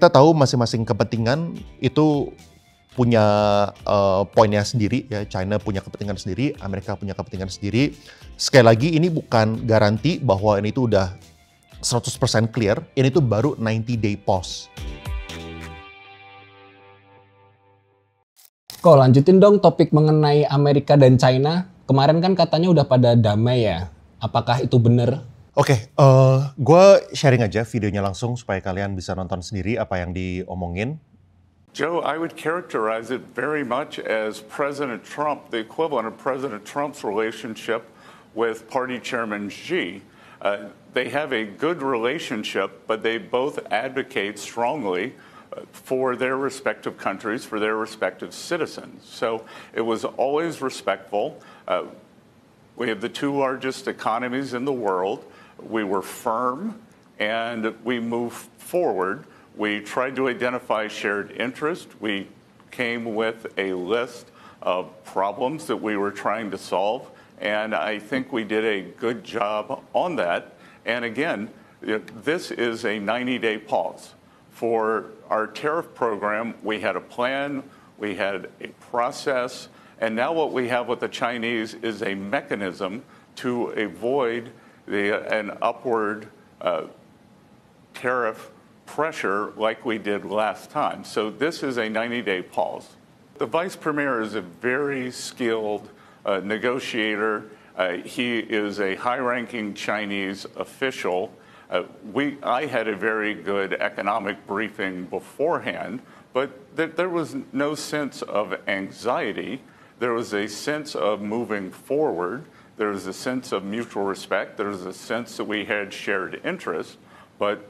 kita tahu masing-masing kepentingan itu punya poinnya sendiri ya. China punya kepentingan sendiri, Amerika punya kepentingan sendiri. Sekali lagi ini bukan garansi bahwa ini tuh udah 100% clear, ini tuh baru 90-day pause. Kok lanjutin dong topik mengenai Amerika dan China. Kemarin kan katanya udah pada damai ya. Apakah itu benar? Oke, gue sharing aja videonya langsung supaya kalian bisa nonton sendiri apa yang diomongin. Joe, I would characterize it very much as President Trump, the equivalent of President Trump's relationship with Party Chairman Xi. They have a good relationship, but they both advocate strongly for their respective countries, for their respective citizens. So it was always respectful. We have the two largest economies in the world. We were firm and we moved forward. We tried to identify shared interest. We came with a list of problems that we were trying to solve. And I think we did a good job on that. And again, this is a 90-day pause. For our tariff program, we had a plan, we had a process, and now what we have with the Chinese is a mechanism to avoid an upward tariff pressure like we did last time. So this is a 90-day pause. The Vice Premier is a very skilled negotiator. He is a high-ranking Chinese official. I had a very good economic briefing beforehand, but there was no sense of anxiety. There was a sense of moving forward. There was a sense of mutual respect. There was a sense that we had shared interests. But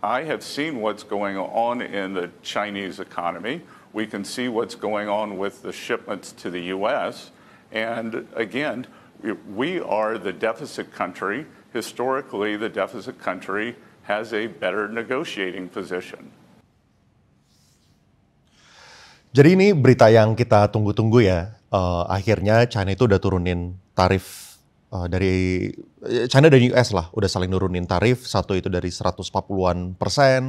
I have seen what's going on in the Chinese economy. We can see what's going on with the shipments to the U.S. And again, we are the deficit country. Historically, the deficit country has a better negotiating position. Jadi ini berita yang kita tunggu-tunggu ya. Akhirnya China itu udah turunin tarif dari China dan US lah, udah saling nurunin tarif. Satu itu dari 140-an%,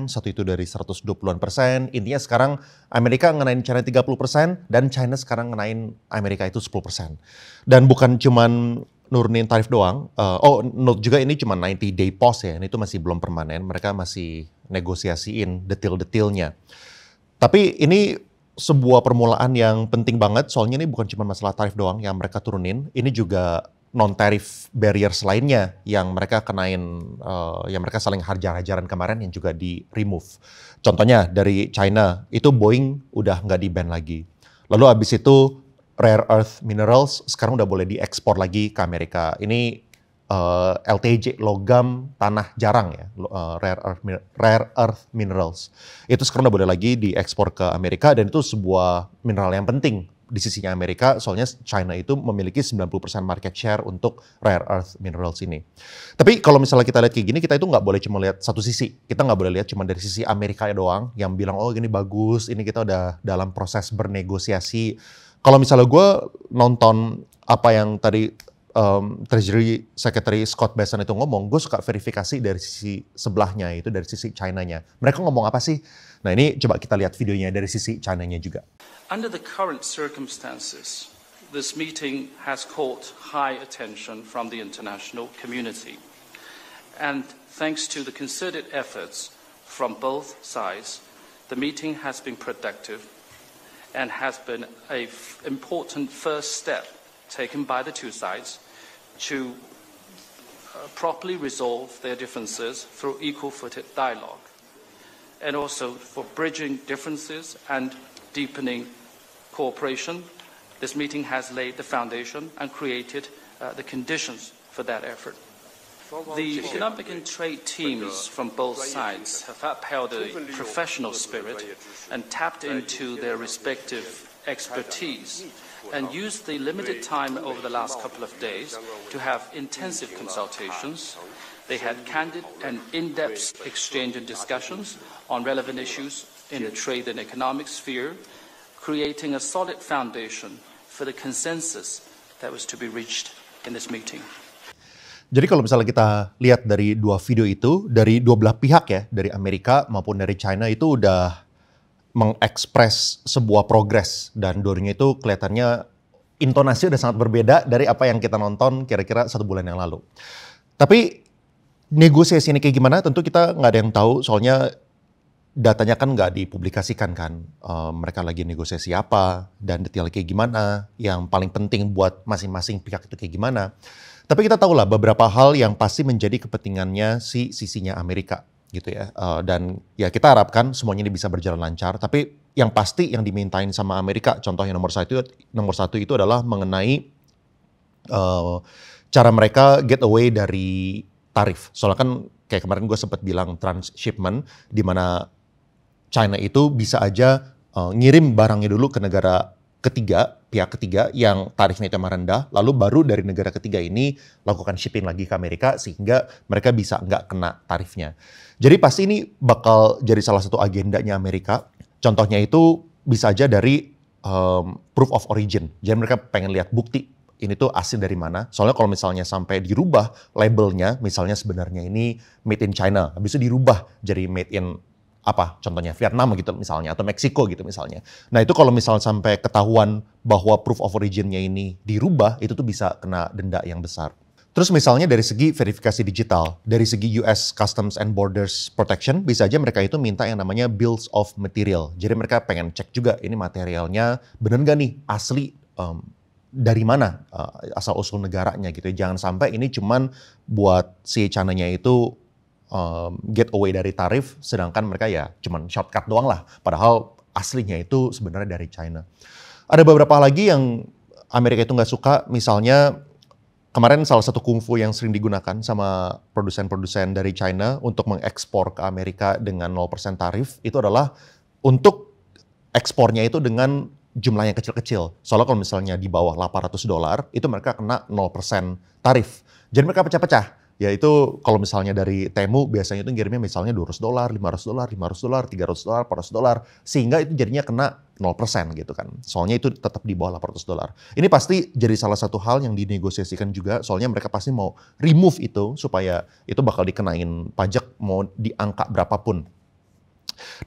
satu itu dari 120-an%. Intinya sekarang Amerika ngenain China 30% dan China sekarang ngenain Amerika itu 10%. Dan bukan cuman nurunin tarif doang. Note juga ini cuma 90-day pause ya. Ini tuh masih belum permanen. Mereka masih negosiasiin detail-detailnya. Tapi ini sebuah permulaan yang penting banget. Soalnya ini bukan cuma masalah tarif doang yang mereka turunin. Ini juga non-tarif barriers lainnya yang mereka kenain, yang mereka saling hajar-hajaran kemarin yang juga di-remove. Contohnya dari China, itu Boeing udah nggak di-ban lagi. Lalu abis itu rare earth minerals sekarang udah boleh diekspor lagi ke Amerika. Ini LTJ, logam tanah jarang ya, rare earth minerals. Itu sekarang udah boleh lagi diekspor ke Amerika dan itu sebuah mineral yang penting di sisinya Amerika, soalnya China itu memiliki 90% market share untuk rare earth minerals ini. Tapi kalau misalnya kita lihat kayak gini, kita itu nggak boleh cuma lihat satu sisi. Kita nggak boleh lihat cuma dari sisi Amerika doang yang bilang, oh gini bagus, ini kita udah dalam proses bernegosiasi. Kalau misalnya gue nonton apa yang tadi Treasury Secretary Scott Bessent itu ngomong, gue suka verifikasi dari sisi sebelahnya, itu dari sisi China-nya. Mereka ngomong apa sih? Nah ini coba kita lihat videonya dari sisi China-nya juga. Under the current circumstances, this meeting has caught high attention from the international community. And thanks to the concerted efforts from both sides, the meeting has been productive and has been an important first step taken by the two sides to properly resolve their differences through equal-footed dialogue, and also for bridging differences and deepening cooperation. This meeting has laid the foundation and created the conditions for that effort. The economic and trade teams from both sides have upheld a professional spirit and tapped into their respective expertise and used the limited time over the last couple of days to have intensive consultations. They had candid and in-depth exchange and discussions on relevant issues in the trade and economic sphere, creating a solid foundation for the consensus that was to be reached in this meeting. Jadi kalau misalnya kita lihat dari dua video itu, dari dua belah pihak ya, dari Amerika maupun dari China itu udah mengekspres sebuah progres. Dan dua-duanya itu kelihatannya intonasi udah sangat berbeda dari apa yang kita nonton kira-kira 1 bulan yang lalu. Tapi negosiasi ini kayak gimana tentu kita nggak ada yang tahu, soalnya datanya kan nggak dipublikasikan kan. Mereka lagi negosiasi apa dan detailnya kayak gimana, yang paling penting buat masing-masing pihak itu kayak gimana. Tapi kita tahu lah beberapa hal yang pasti menjadi kepentingannya si sisinya Amerika gitu ya. Dan ya kita harapkan semuanya ini bisa berjalan lancar. Tapi yang pasti yang dimintain sama Amerika, contohnya nomor satu itu adalah mengenai cara mereka get away dari tarif. Soalnya kan kayak kemarin gue sempat bilang transshipment, di mana China itu bisa aja ngirim barangnya dulu ke negara ketiga, pihak ketiga yang tarifnya itu rendah, lalu baru dari negara ketiga ini lakukan shipping lagi ke Amerika sehingga mereka bisa nggak kena tarifnya. Jadi pasti ini bakal jadi salah satu agendanya Amerika. Contohnya itu bisa aja dari proof of origin. Jadi mereka pengen lihat bukti ini tuh asli dari mana. Soalnya kalau misalnya sampai dirubah labelnya, misalnya sebenarnya ini made in China, habis itu dirubah jadi made in apa, contohnya Vietnam gitu misalnya, atau Meksiko gitu misalnya. Nah itu kalau misalnya sampai ketahuan bahwa proof of origin-nya ini dirubah, itu tuh bisa kena denda yang besar. Terus misalnya dari segi verifikasi digital, dari segi US Customs and Borders Protection, bisa aja mereka itu minta yang namanya Bills of Material. Jadi mereka pengen cek juga ini materialnya bener gak nih, asli dari mana, asal-usul negaranya gitu. Jangan sampai ini cuman buat si China-nya itu get away dari tarif, sedangkan mereka ya cuman shortcut doang lah. Padahal aslinya itu sebenarnya dari China. Ada beberapa lagi yang Amerika itu nggak suka, misalnya kemarin salah satu kungfu yang sering digunakan sama produsen-produsen dari China untuk mengekspor ke Amerika dengan 0% tarif, itu adalah untuk ekspornya itu dengan jumlah yang kecil-kecil. Soalnya kalau misalnya di bawah $800, itu mereka kena 0% tarif. Jadi mereka pecah-pecah. Ya itu kalau misalnya dari Temu biasanya itu ngirimnya misalnya $200, $500, $500, $300, $400, sehingga itu jadinya kena 0% gitu kan. Soalnya itu tetap di bawah $800. Ini pasti jadi salah satu hal yang dinegosiasikan juga, soalnya mereka pasti mau remove itu supaya itu bakal dikenain pajak mau di angka berapapun.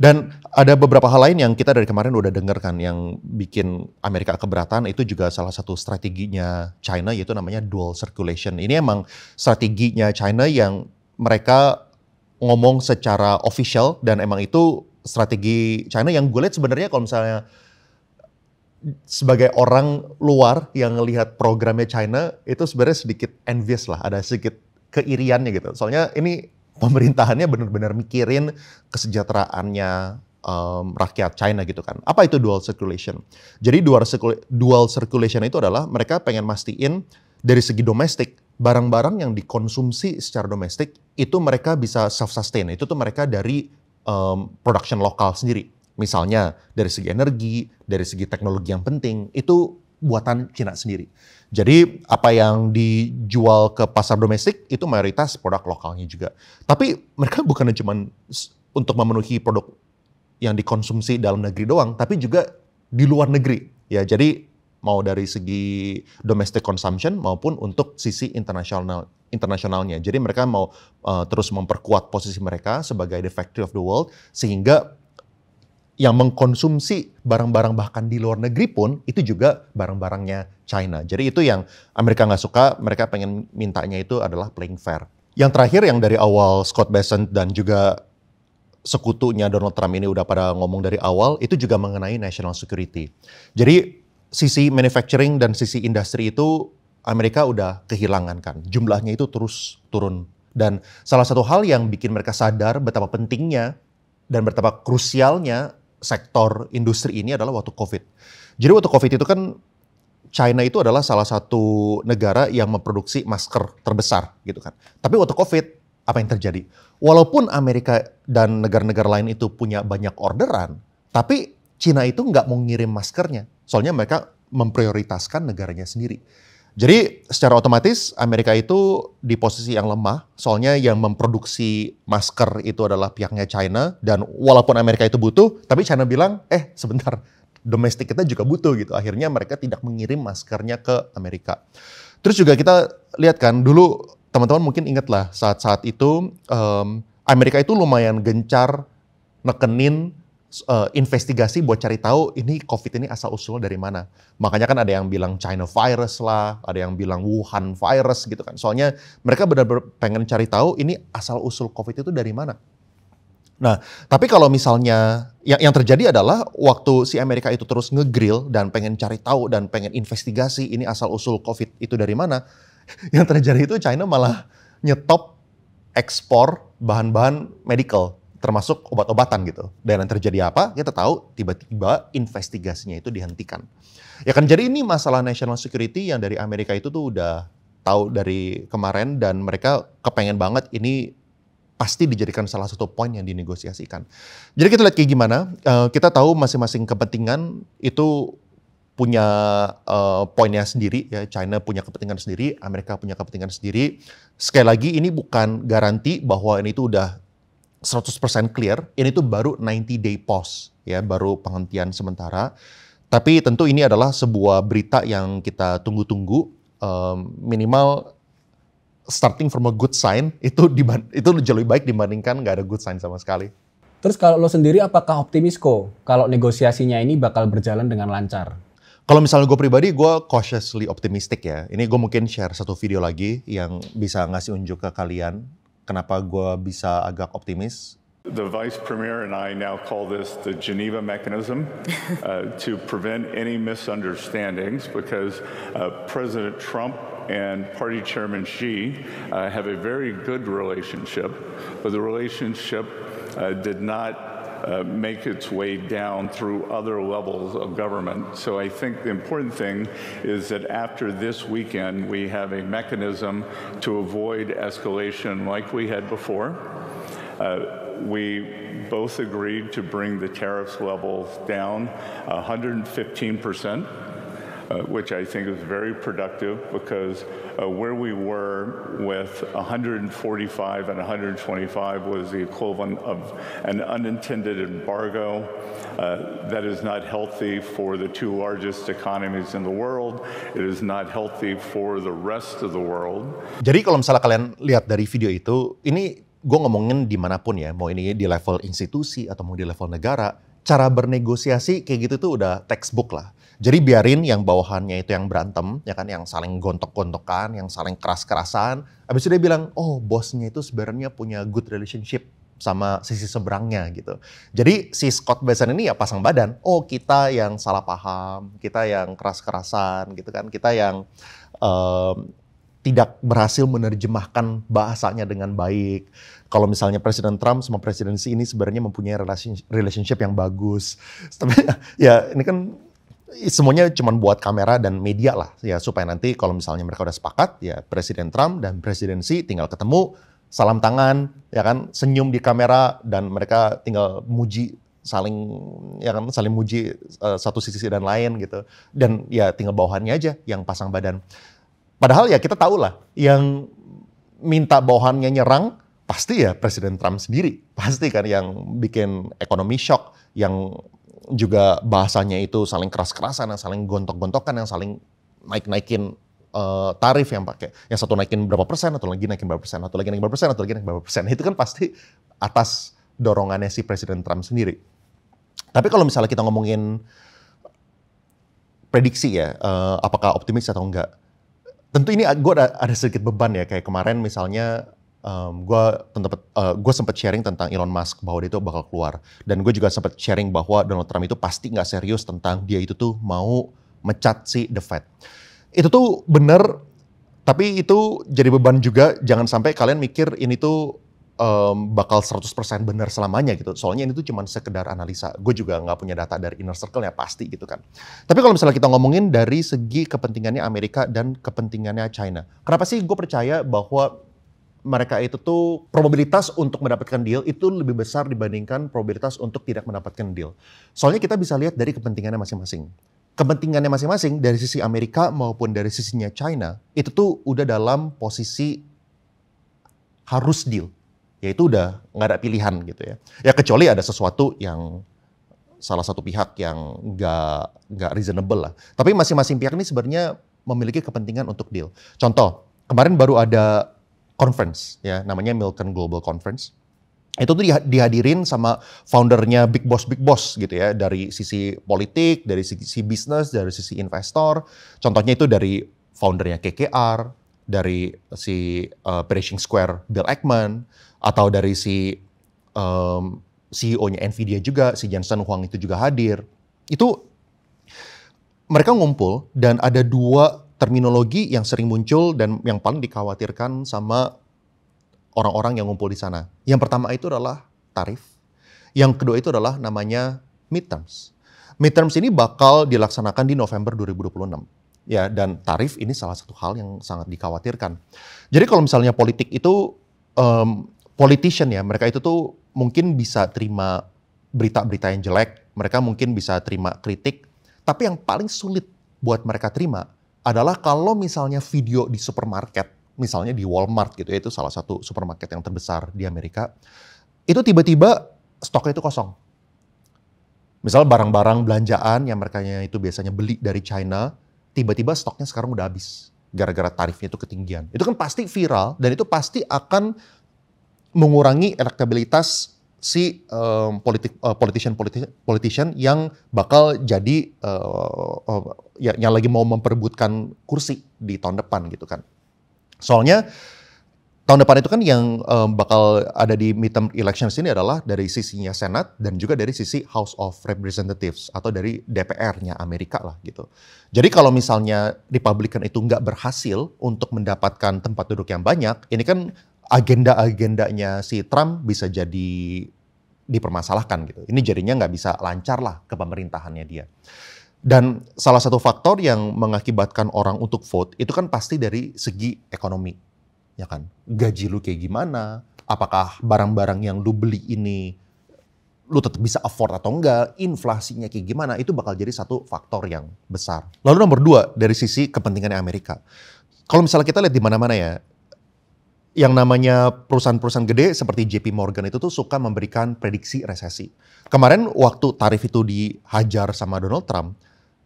Dan ada beberapa hal lain yang kita dari kemarin udah denger kan yang bikin Amerika keberatan, itu juga salah satu strateginya China, yaitu namanya dual circulation. Ini emang strateginya China yang mereka ngomong secara official, dan emang itu strategi China yang gue lihat sebenarnya kalau misalnya sebagai orang luar yang ngelihat programnya China, itu sebenarnya sedikit envious lah, ada sedikit keiriannya gitu. Soalnya ini pemerintahannya benar-benar mikirin kesejahteraannya rakyat China gitu kan. Apa itu dual circulation? Jadi dual circulation itu adalah mereka pengen mastiin dari segi domestik, barang-barang yang dikonsumsi secara domestik itu mereka bisa self-sustain. Itu tuh mereka dari production lokal sendiri. Misalnya dari segi energi, dari segi teknologi yang penting, itu buatan Cina sendiri. Jadi apa yang dijual ke pasar domestik itu mayoritas produk lokalnya juga. Tapi mereka bukan cuma untuk memenuhi produk yang dikonsumsi dalam negeri doang, tapi juga di luar negeri. Ya, jadi mau dari segi domestic consumption maupun untuk sisi internasionalnya. Jadi mereka mau terus memperkuat posisi mereka sebagai the factory of the world, sehingga yang mengkonsumsi barang-barang bahkan di luar negeri pun itu juga barang-barangnya China. Jadi itu yang Amerika nggak suka, mereka pengen mintanya itu adalah playing fair. Yang terakhir yang dari awal Scott Bessent dan juga sekutunya Donald Trump ini udah pada ngomong dari awal, itu juga mengenai national security. Jadi sisi manufacturing dan sisi industri itu Amerika udah kehilangan kan. Jumlahnya itu terus turun. Dan salah satu hal yang bikin mereka sadar betapa pentingnya dan betapa krusialnya sektor industri ini adalah waktu COVID. Jadi waktu COVID itu kan China itu adalah salah satu negara yang memproduksi masker terbesar gitu kan. Tapi waktu COVID apa yang terjadi? Walaupun Amerika dan negara-negara lain itu punya banyak orderan, tapi China itu nggak mau ngirim maskernya. Soalnya mereka memprioritaskan negaranya sendiri. Jadi secara otomatis Amerika itu di posisi yang lemah, soalnya yang memproduksi masker itu adalah pihaknya China, dan walaupun Amerika itu butuh, tapi China bilang, sebentar, domestik kita juga butuh gitu. Akhirnya mereka tidak mengirim maskernya ke Amerika. Terus juga kita lihat kan, dulu teman-teman mungkin ingat lah saat-saat itu Amerika itu lumayan gencar nekenin investigasi buat cari tahu ini COVID ini asal usulnya dari mana. Makanya kan ada yang bilang China virus lah, ada yang bilang Wuhan virus gitu kan. Soalnya mereka benar-benar pengen cari tahu ini asal usul COVID itu dari mana. Nah, tapi kalau misalnya yang terjadi adalah waktu si Amerika itu terus ngegrill dan pengen cari tahu dan pengen investigasi ini asal usul COVID itu dari mana, yang terjadi itu China malah nyetop ekspor bahan-bahan medical, termasuk obat-obatan gitu. Dan yang terjadi apa? Kita tahu tiba-tiba investigasinya itu dihentikan. Ya kan, jadi ini masalah national security yang dari Amerika itu tuh udah tahu dari kemarin dan mereka kepengen banget ini pasti dijadikan salah satu poin yang dinegosiasikan. Jadi kita lihat kayak gimana, kita tahu masing-masing kepentingan itu punya poinnya sendiri, ya. China punya kepentingan sendiri, Amerika punya kepentingan sendiri. Sekali lagi ini bukan garansi bahwa ini tuh udah 100% clear, ini tuh baru 90-day pause, ya, baru penghentian sementara. Tapi tentu ini adalah sebuah berita yang kita tunggu-tunggu, minimal starting from a good sign, itu jauh lebih baik dibandingkan nggak ada good sign sama sekali. Terus kalau lo sendiri apakah optimis kok kalau negosiasinya ini bakal berjalan dengan lancar? Kalau misalnya gue pribadi, gue cautiously optimistic ya. Ini gue mungkin share satu video lagi yang bisa ngasih unjuk ke kalian kenapa gue bisa agak optimis. The Vice Premier and I now call this the Geneva mechanism to prevent any misunderstandings because President Trump and Party Chairman Xi have a very good relationship, but the relationship did not make its way down through other levels of government. So I think the important thing is that after this weekend, we have a mechanism to avoid escalation like we had before. We both agreed to bring the tariffs levels down 115%, which I think is very productive because where we were with 145 and 125 was the equivalent of an unintended embargo that is not healthy for the two largest economies in the world. It is not healthy for the rest of the world. Jadi kalau misalnya kalian lihat dari video itu, ini gue ngomongin dimanapun ya, mau ini di level institusi atau mau di level negara, cara bernegosiasi kayak gitu tuh udah textbook lah. Jadi biarin yang bawahannya itu yang berantem, ya kan, yang saling gontok-gontokan, yang saling keras-kerasan. Habis itu dia bilang, oh bosnya itu sebenarnya punya good relationship sama sisi seberangnya gitu. Jadi si Scott Bessent ini ya pasang badan, oh kita yang salah paham, kita yang keras-kerasan gitu kan, kita yang tidak berhasil menerjemahkan bahasanya dengan baik. Kalau misalnya Presiden Trump sama presidensi ini sebenarnya mempunyai relationship yang bagus. Tapi ya ini kan semuanya cuma buat kamera dan media lah ya, supaya nanti kalau misalnya mereka udah sepakat ya Presiden Trump dan presidensi tinggal ketemu, salam tangan ya kan, senyum di kamera dan mereka tinggal muji saling muji satu sisi dan lain gitu. Dan ya tinggal bawahannya aja yang pasang badan. Padahal ya kita tahu lah, yang minta bawahannya nyerang pasti ya Presiden Trump sendiri. Pasti kan yang bikin ekonomi shock, yang juga bahasanya itu saling keras-kerasan, yang saling gontok-gontokan, yang saling naik-naikin tarif yang pakai. Yang satu naikin berapa persen, atau lagi naikin berapa persen, atau lagi naikin berapa persen, atau lagi naikin berapa persen. Itu kan pasti atas dorongannya si Presiden Trump sendiri. Tapi kalau misalnya kita ngomongin prediksi ya, apakah optimis atau enggak, tentu ini gue ada sedikit beban ya, kayak kemarin misalnya gue sempat sharing tentang Elon Musk bahwa dia itu bakal keluar, dan gue juga sempat sharing bahwa Donald Trump itu pasti nggak serius tentang dia itu tuh mau mecat si The Fed. Itu tuh bener, tapi itu jadi beban juga. Jangan sampai kalian mikir ini tuh bakal 100% benar selamanya gitu. Soalnya ini tuh cuma sekedar analisa. Gue juga nggak punya data dari inner circle ya pasti gitu kan. Tapi kalau misalnya kita ngomongin dari segi kepentingannya Amerika dan kepentingannya China, kenapa sih gue percaya bahwa mereka itu tuh probabilitas untuk mendapatkan deal itu lebih besar dibandingkan probabilitas untuk tidak mendapatkan deal. Soalnya kita bisa lihat dari kepentingannya masing-masing. Kepentingannya masing-masing dari sisi Amerika maupun dari sisinya China itu tuh udah dalam posisi harus deal. Ya itu udah nggak ada pilihan gitu ya. Ya kecuali ada sesuatu yang salah satu pihak yang nggak reasonable lah. Tapi masing-masing pihak ini sebenarnya memiliki kepentingan untuk deal. Contoh, kemarin baru ada conference ya, namanya Milken Global Conference. Itu tuh dihadirin sama foundernya big boss gitu ya, dari sisi politik, dari sisi bisnis, dari sisi investor. Contohnya itu dari foundernya KKR, dari si Pershing Square Bill Ackman, atau dari si CEO-nya Nvidia juga, si Jensen Huang itu juga hadir. Itu mereka ngumpul dan ada 2 terminologi yang sering muncul dan yang paling dikhawatirkan sama orang-orang yang ngumpul di sana. Yang pertama itu adalah tarif. Yang kedua itu adalah namanya midterms. Midterms ini bakal dilaksanakan di November 2026. Ya, dan tarif ini salah satu hal yang sangat dikhawatirkan. Jadi kalau misalnya politik itu, politician ya, mereka itu tuh mungkin bisa terima berita-berita yang jelek, mereka mungkin bisa terima kritik, tapi yang paling sulit buat mereka terima adalah kalau misalnya video di supermarket, misalnya di Walmart gitu ya, itu salah satu supermarket yang terbesar di Amerika, itu tiba-tiba stoknya itu kosong. Misal barang-barang belanjaan yang mereka itu biasanya beli dari China, tiba-tiba stoknya sekarang udah habis gara-gara tarifnya itu ketinggian. Itu kan pasti viral dan itu pasti akan mengurangi elektabilitas si politician yang bakal jadi yang lagi mau memperebutkan kursi di tahun depan gitu kan. Soalnya tahun depan itu kan yang bakal ada di midterm elections ini adalah dari sisinya Senat dan juga dari sisi House of Representatives atau dari DPR-nya Amerika lah gitu. Jadi kalau misalnya Republican itu nggak berhasil untuk mendapatkan tempat duduk yang banyak, ini kan agenda-agendanya si Trump bisa jadi dipermasalahkan gitu. Ini jadinya nggak bisa lancar lah ke pemerintahannya dia. Dan salah satu faktor yang mengakibatkan orang untuk vote itu kan pasti dari segi ekonomi. Ya kan? Gaji lu kayak gimana? Apakah barang-barang yang lu beli ini lu tetap bisa afford atau enggak? Inflasinya kayak gimana? Itu bakal jadi satu faktor yang besar. Lalu nomor 2 dari sisi kepentingan Amerika. Kalau misalnya kita lihat di mana-mana ya, yang namanya perusahaan-perusahaan gede seperti JP Morgan itu tuh suka memberikan prediksi resesi. Kemarin waktu tarif itu dihajar sama Donald Trump,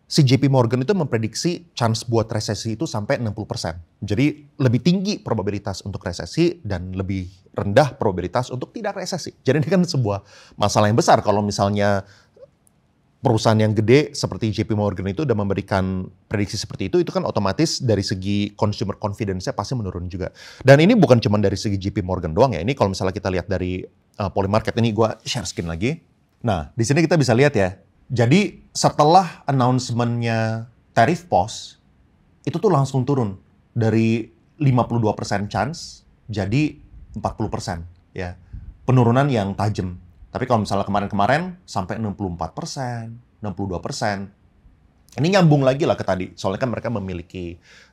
si JP Morgan itu memprediksi chance buat resesi itu sampai 60%. Jadi lebih tinggi probabilitas untuk resesi dan lebih rendah probabilitas untuk tidak resesi. Jadi ini kan sebuah masalah yang besar kalau misalnya perusahaan yang gede seperti JP Morgan itu udah memberikan prediksi seperti itu kan otomatis dari segi consumer confidence-nya pasti menurun juga. Dan ini bukan cuma dari segi JP Morgan doang ya. Ini kalau misalnya kita lihat dari Polymarket, ini gue share screen lagi. Nah, di sini kita bisa lihat ya. Jadi setelah announcement-nya tariff pause, itu tuh langsung turun dari 52% chance jadi 40% ya. Penurunan yang tajam. Tapi kalau misalnya kemarin-kemarin sampai 64%, 62%. Ini nyambung lagi lah ke tadi. Soalnya kan mereka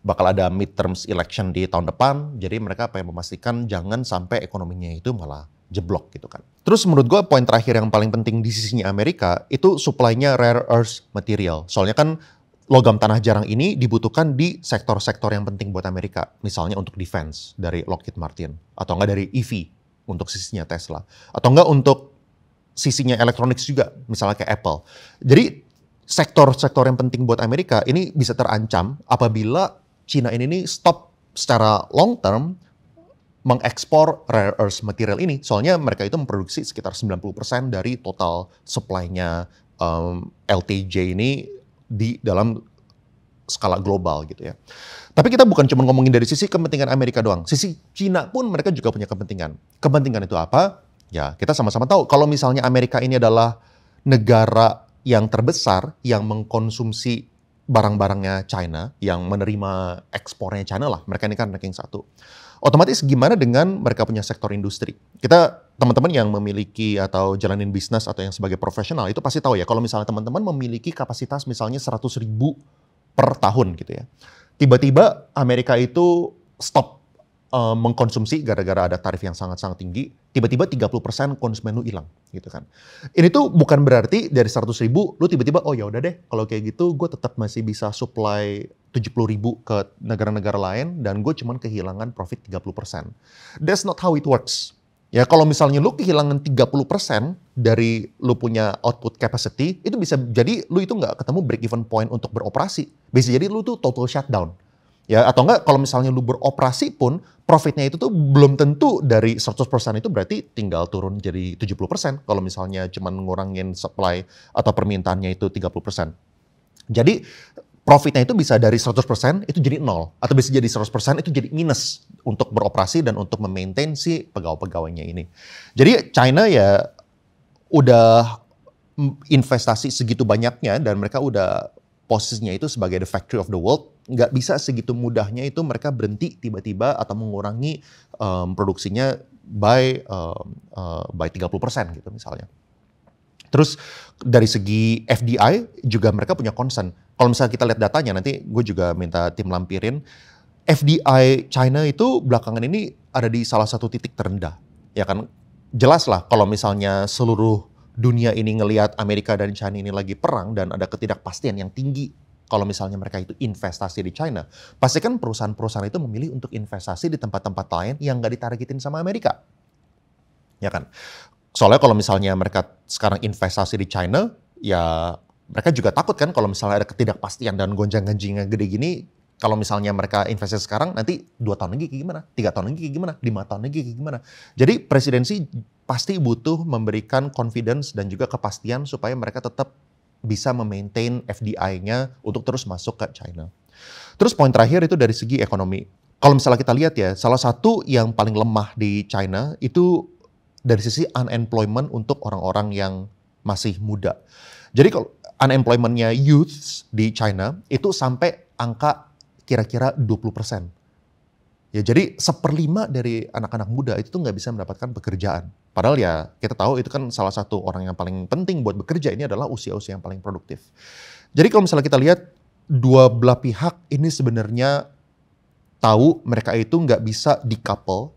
bakal ada midterms election di tahun depan. Jadi mereka pengen memastikan jangan sampai ekonominya itu malah jeblok gitu kan. Terus menurut gue poin terakhir yang paling penting di sisinya Amerika itu supply-nya rare earth material. Soalnya kan logam tanah jarang ini dibutuhkan di sektor-sektor yang penting buat Amerika. Misalnya untuk defense dari Lockheed Martin. Atau enggak dari EV untuk sisinya Tesla. Atau enggak untuk sisinya elektronik juga, misalnya kayak Apple. Jadi sektor-sektor yang penting buat Amerika ini bisa terancam apabila Cina ini stop secara long term mengekspor rare earth material ini. Soalnya mereka itu memproduksi sekitar 90% dari total supply-nya LTJ ini di dalam skala global gitu ya. Tapi kita bukan cuma ngomongin dari sisi kepentingan Amerika doang. Sisi Cina pun mereka juga punya kepentingan. Kepentingan itu apa? Ya, kita sama-sama tahu kalau misalnya Amerika ini adalah negara yang terbesar yang mengkonsumsi barang-barangnya China, yang menerima ekspornya China lah. Mereka ini kan ranking 1. Otomatis gimana dengan mereka punya sektor industri? Kita, teman-teman yang memiliki atau jalanin bisnis atau yang sebagai profesional itu pasti tahu ya, kalau misalnya teman-teman memiliki kapasitas misalnya 100.000 per tahun gitu ya. Tiba-tiba Amerika itu stop mengkonsumsi gara-gara ada tarif yang sangat-sangat tinggi, tiba-tiba 30% konsumen lu hilang gitu kan. Ini tuh bukan berarti dari 100.000 lu tiba-tiba oh ya udah deh kalau kayak gitu gue tetap masih bisa supply 70.000 ke negara-negara lain dan gue cuman kehilangan profit 30%. That's not how it works. Ya kalau misalnya lu kehilangan 30% dari lu punya output capacity, itu bisa jadi lu itu nggak ketemu break even point untuk beroperasi. Bisa jadi lu tuh total shutdown. Ya, atau enggak kalau misalnya lu beroperasi pun profitnya itu tuh belum tentu dari 100% itu berarti tinggal turun jadi 70% kalau misalnya cuma ngurangin supply atau permintaannya itu 30%. Jadi profitnya itu bisa dari 100% itu jadi nol atau bisa jadi 100% itu jadi minus untuk beroperasi dan untuk memaintain si pegawai-pegawainya ini. Jadi China ya udah investasi segitu banyaknya dan mereka udah posisinya itu sebagai the factory of the world, nggak bisa segitu mudahnya itu mereka berhenti tiba-tiba atau mengurangi produksinya by 30% gitu misalnya. Terus dari segi FDI juga mereka punya concern. Kalau misalnya kita lihat datanya, nanti gue juga minta tim lampirin, FDI China itu belakangan ini ada di salah satu titik terendah. Ya kan, jelas lah kalau misalnya seluruh dunia ini ngelihat Amerika dan China ini lagi perang dan ada ketidakpastian yang tinggi kalau misalnya mereka itu investasi di China, pasti kan perusahaan-perusahaan itu memilih untuk investasi di tempat-tempat lain yang nggak ditargetin sama Amerika. Ya kan? Soalnya kalau misalnya mereka sekarang investasi di China, ya mereka juga takut kan kalau misalnya ada ketidakpastian dan gonjang-ganjing yang gede gini, kalau misalnya mereka investasi sekarang, nanti 2 tahun lagi kayak gimana? 3 tahun lagi kayak gimana? 5 tahun lagi kayak gimana? Jadi presidensi pasti butuh memberikan confidence dan juga kepastian supaya mereka tetap bisa memaintain FDI-nya untuk terus masuk ke China. Terus poin terakhir itu dari segi ekonomi. Kalau misalnya kita lihat ya, salah satu yang paling lemah di China itu dari sisi unemployment untuk orang-orang yang masih muda. Jadi kalau unemployment-nya youth di China itu sampai angka kira-kira 20%. Ya jadi 1/5 dari anak-anak muda itu tuh nggak bisa mendapatkan pekerjaan. Padahal ya kita tahu itu kan salah satu orang yang paling penting buat bekerja ini adalah usia-usia yang paling produktif. Jadi kalau misalnya kita lihat dua belah pihak ini sebenarnya tahu mereka itu nggak bisa decouple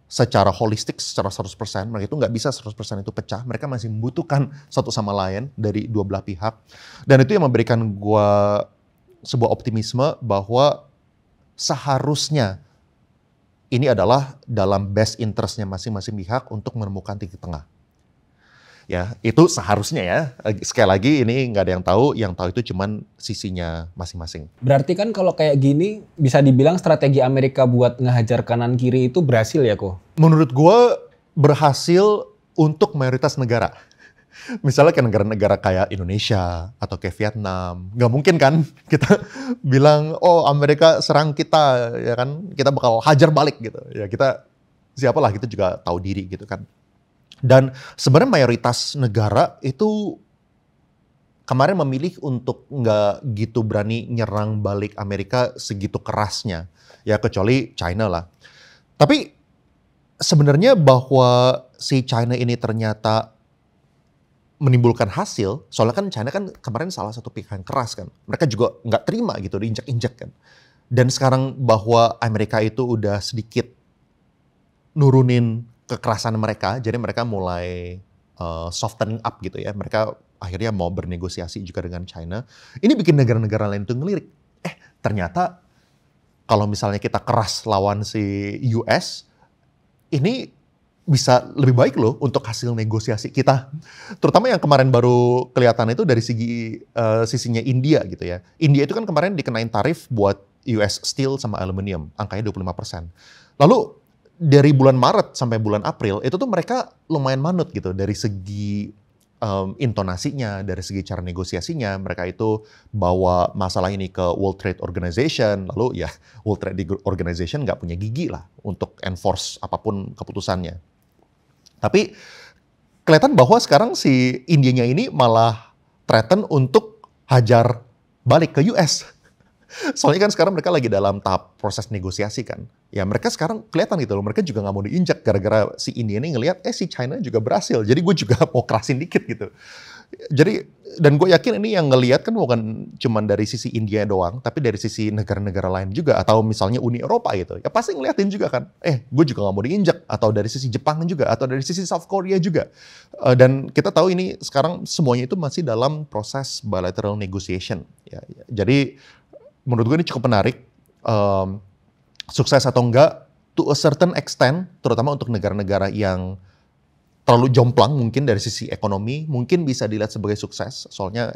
secara holistik, secara 100%. Mereka itu nggak bisa 100% itu pecah. Mereka masih membutuhkan satu sama lain dari dua belah pihak. Dan itu yang memberikan gua sebuah optimisme bahwa seharusnya ini adalah dalam best interest-nya masing-masing pihak untuk menemukan titik tengah. Ya, itu seharusnya ya. Sekali lagi ini nggak ada yang tahu itu cuman sisinya masing-masing. Berarti kan kalau kayak gini bisa dibilang strategi Amerika buat ngehajar kanan kiri itu berhasil ya kok? Menurut gua berhasil untuk mayoritas negara. Misalnya kayak negara-negara kayak Indonesia atau kayak Vietnam, nggak mungkin kan kita bilang oh Amerika serang kita ya kan, kita bakal hajar balik gitu. Ya kita siapalah kita juga tahu diri gitu kan. Dan sebenarnya mayoritas negara itu kemarin memilih untuk nggak gitu berani nyerang balik Amerika segitu kerasnya, ya kecuali China lah. Tapi sebenarnya bahwa si China ini ternyata menimbulkan hasil, soalnya kan China kan kemarin salah satu pihak yang keras kan. Mereka juga nggak terima gitu, diinjak-injak kan. Dan sekarang bahwa Amerika itu udah sedikit nurunin kekerasan mereka, jadi mereka mulai softening up gitu ya. Mereka akhirnya mau bernegosiasi juga dengan China. Ini bikin negara-negara lain tuh ngelirik. Ternyata kalau misalnya kita keras lawan si US, ini bisa lebih baik loh untuk hasil negosiasi kita. Terutama yang kemarin baru kelihatan itu dari sisinya India gitu ya. India itu kan kemarin dikenain tarif buat US Steel sama aluminium, angkanya 25%. Lalu dari bulan Maret sampai bulan April itu tuh mereka lumayan manut gitu dari segi intonasinya, dari segi cara negosiasinya. Mereka itu bawa masalah ini ke World Trade Organization, lalu ya World Trade Organization nggak punya gigi lah untuk enforce apapun keputusannya. Tapi kelihatan bahwa sekarang si Indianya ini malah threaten untuk hajar balik ke US. Soalnya kan sekarang mereka lagi dalam tahap proses negosiasi kan. Ya mereka sekarang kelihatan gitu loh, mereka juga nggak mau diinjak gara-gara si India ini ngelihat si China juga berhasil. Jadi gue juga mau kerasin dikit gitu. Jadi dan gue yakin ini yang ngelihat kan bukan cuma dari sisi India doang, tapi dari sisi negara-negara lain juga atau misalnya Uni Eropa gitu. Ya pasti ngeliatin juga kan. Gue juga nggak mau diinjak, atau dari sisi Jepang juga, atau dari sisi South Korea juga. Dan kita tahu ini sekarang semuanya itu masih dalam proses bilateral negotiation. Ya. Jadi menurut gue ini cukup menarik. Sukses atau enggak, to a certain extent, terutama untuk negara-negara yang terlalu jomplang mungkin dari sisi ekonomi, mungkin bisa dilihat sebagai sukses. Soalnya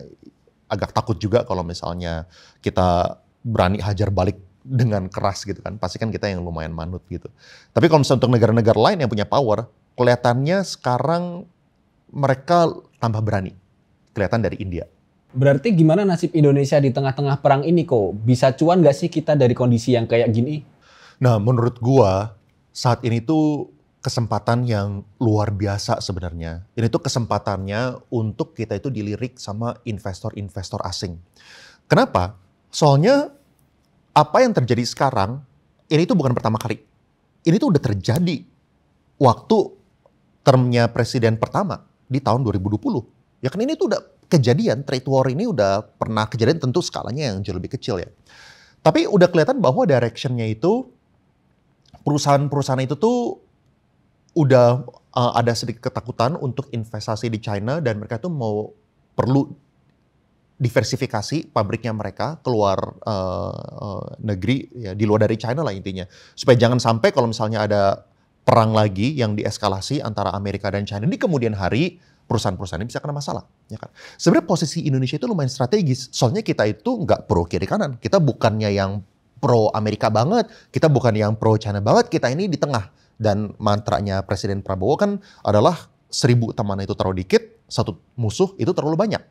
agak takut juga kalau misalnya kita berani hajar balik dengan keras gitu kan. Pasti kan kita yang lumayan manut gitu. Tapi kalau misalnya untuk negara-negara lain yang punya power, kelihatannya sekarang mereka tambah berani. Kelihatan dari India. Berarti gimana nasib Indonesia di tengah-tengah perang ini kok? Bisa cuan nggak sih kita dari kondisi yang kayak gini? Nah, menurut gua saat ini tuh kesempatan yang luar biasa sebenarnya. Ini tuh kesempatannya untuk kita itu dilirik sama investor-investor asing. Kenapa? Soalnya apa yang terjadi sekarang, ini tuh bukan pertama kali. Ini tuh udah terjadi waktu termnya presiden pertama di tahun 2020. Ya kan ini tuh udah kejadian, trade war ini udah pernah kejadian, tentu skalanya yang jauh lebih kecil ya. Tapi udah kelihatan bahwa directionnya itu, perusahaan-perusahaan itu tuh udah ada sedikit ketakutan untuk investasi di China dan mereka tuh perlu diversifikasi pabriknya mereka keluar negeri, ya, di luar dari China lah intinya. Supaya jangan sampai kalau misalnya ada perang lagi yang dieskalasi antara Amerika dan China, di kemudian hari perusahaan-perusahaan ini bisa kena masalah. Ya kan? Sebenarnya posisi Indonesia itu lumayan strategis, soalnya kita itu nggak pro kiri kanan. Kita bukannya yang pro Amerika banget, kita bukan yang pro China banget, kita ini di tengah. Dan mantranya Presiden Prabowo kan adalah 1000 teman itu terlalu dikit, 1 musuh itu terlalu banyak.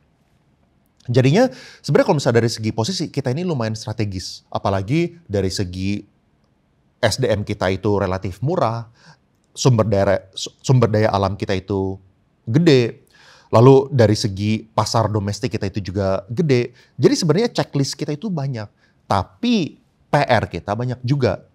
Jadinya sebenarnya kalau misalnya dari segi posisi kita ini lumayan strategis. Apalagi dari segi SDM kita itu relatif murah, sumber daya alam kita itu gede. Lalu dari segi pasar domestik kita itu juga gede. Jadi sebenarnya checklist kita itu banyak. Tapi PR kita banyak juga.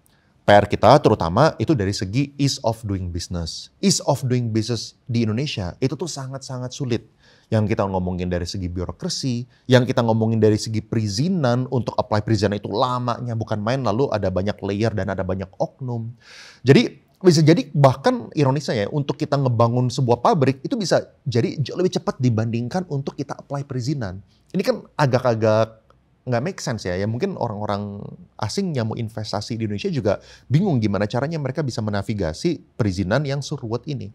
PR kita terutama itu dari segi ease of doing business. Ease of doing business di Indonesia itu tuh sangat-sangat sulit. Yang kita ngomongin dari segi birokrasi, yang kita ngomongin dari segi perizinan, untuk apply perizinan itu lamanya bukan main, lalu ada banyak layer dan ada banyak oknum. Jadi bisa jadi bahkan ironisnya ya, untuk kita ngebangun sebuah pabrik itu bisa jadi jauh lebih cepat dibandingkan untuk kita apply perizinan. Ini kan agak-agak nggak make sense ya. Ya mungkin orang-orang asing yang mau investasi di Indonesia juga bingung gimana caranya mereka bisa menavigasi perizinan yang seruwet ini.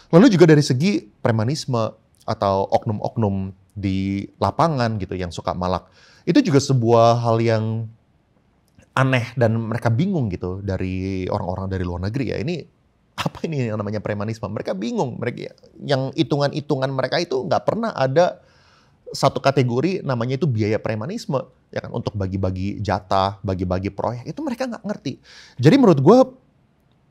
Lalu juga dari segi premanisme atau oknum-oknum di lapangan gitu yang suka malak. Itu juga sebuah hal yang aneh dan mereka bingung gitu dari orang-orang dari luar negeri ya. Ini apa ini yang namanya premanisme? Mereka bingung. Mereka yang hitungan-hitungan mereka itu nggak pernah ada satu kategori namanya itu biaya premanisme, ya kan, untuk bagi-bagi jatah, bagi-bagi proyek, itu mereka nggak ngerti. Jadi menurut gue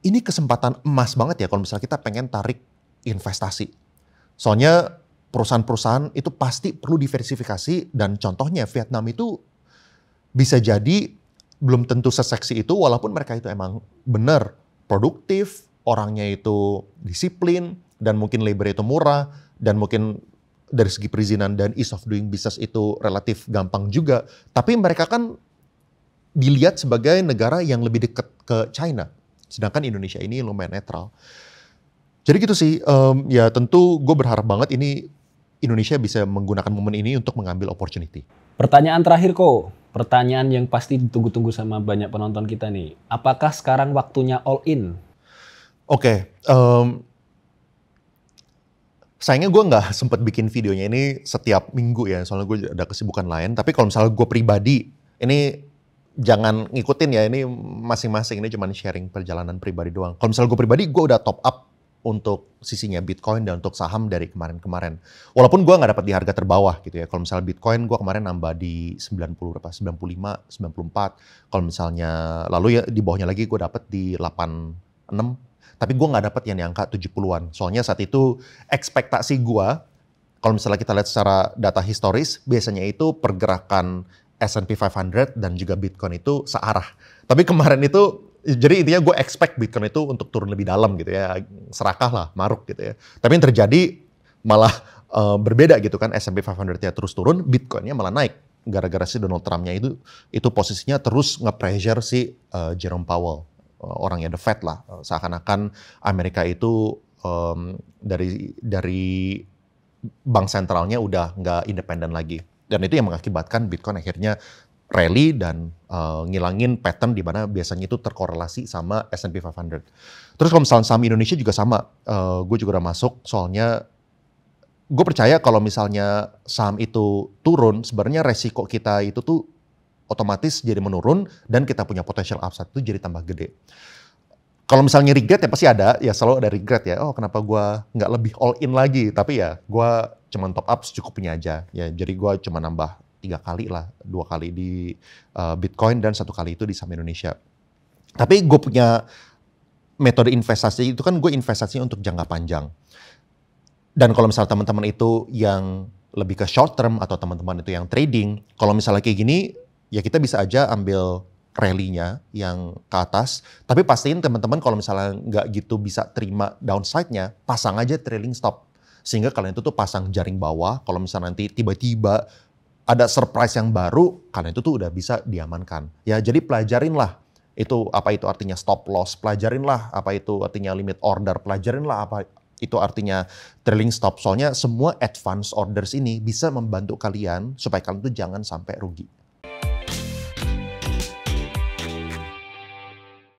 ini kesempatan emas banget ya kalau misalnya kita pengen tarik investasi. Soalnya perusahaan-perusahaan itu pasti perlu diversifikasi dan contohnya Vietnam itu bisa jadi belum tentu seseksi itu walaupun mereka itu emang benar produktif, orangnya itu disiplin dan mungkin labor itu murah dan mungkin dari segi perizinan dan ease of doing business itu relatif gampang juga. Tapi mereka kan dilihat sebagai negara yang lebih dekat ke China. Sedangkan Indonesia ini lumayan netral. Jadi gitu sih, ya tentu gue berharap banget ini Indonesia bisa menggunakan momen ini untuk mengambil opportunity. Pertanyaan terakhir kok, pertanyaan yang pasti ditunggu-tunggu sama banyak penonton kita nih. Apakah sekarang waktunya all in? Oke. Sayangnya gue nggak sempet bikin videonya ini setiap minggu ya, soalnya gue ada kesibukan lain. Tapi kalau misalnya gue pribadi, ini jangan ngikutin ya, ini masing-masing, ini cuma sharing perjalanan pribadi doang. Kalau misalnya gue pribadi, gue udah top up untuk sisinya Bitcoin dan untuk saham dari kemarin-kemarin. Walaupun gue nggak dapat di harga terbawah gitu ya. Kalau misalnya Bitcoin gue kemarin nambah di 90 berapa, 95, 94. Kalau misalnya lalu ya di bawahnya lagi gue dapat di 86. Tapi gue nggak dapat yang di angka 70-an. Soalnya saat itu ekspektasi gue, kalau misalnya kita lihat secara data historis, biasanya itu pergerakan S&P 500 dan juga Bitcoin itu searah. Tapi kemarin itu, jadi intinya gue expect Bitcoin itu untuk turun lebih dalam gitu ya. Serakah lah, maruk gitu ya. Tapi yang terjadi malah berbeda gitu kan. S&P 500-nya terus turun, Bitcoin-nya malah naik. Gara-gara si Donald Trump-nya itu posisinya terus nge-pressure si Jerome Powell. Orangnya The Fed lah, seakan-akan Amerika itu dari bank sentralnya udah nggak independen lagi, dan itu yang mengakibatkan Bitcoin akhirnya rally dan ngilangin pattern di mana biasanya itu terkorelasi sama S&P 500. Terus kalau misalnya saham Indonesia juga sama, gue juga udah masuk, soalnya gue percaya kalau misalnya saham itu turun, sebenarnya resiko kita itu tuh otomatis jadi menurun dan kita punya potential upside itu jadi tambah gede. Kalau misalnya regret ya pasti ada, ya selalu ada regret ya. Oh kenapa gue nggak lebih all in lagi? Tapi ya gue cuman top up secukupnya aja. Ya jadi gue cuma nambah 3 kali lah, 2 kali di Bitcoin dan 1 kali itu di saham Indonesia. Tapi gue punya metode investasi itu kan gue investasinya untuk jangka panjang. Dan kalau misalnya teman-teman itu yang lebih ke short term atau teman-teman itu yang trading, kalau misalnya kayak gini, ya kita bisa aja ambil rally-nya yang ke atas. Tapi pastiin teman-teman kalau misalnya nggak gitu bisa terima downside-nya, pasang aja trailing stop. Sehingga kalian itu tuh pasang jaring bawah, kalau misalnya nanti tiba-tiba ada surprise yang baru, kalian itu tuh udah bisa diamankan. Ya jadi pelajarin lah itu apa itu artinya stop loss, pelajarin lah apa itu artinya limit order, pelajarin lah apa itu artinya trailing stop. Soalnya semua advance orders ini bisa membantu kalian supaya kalian tuh jangan sampai rugi.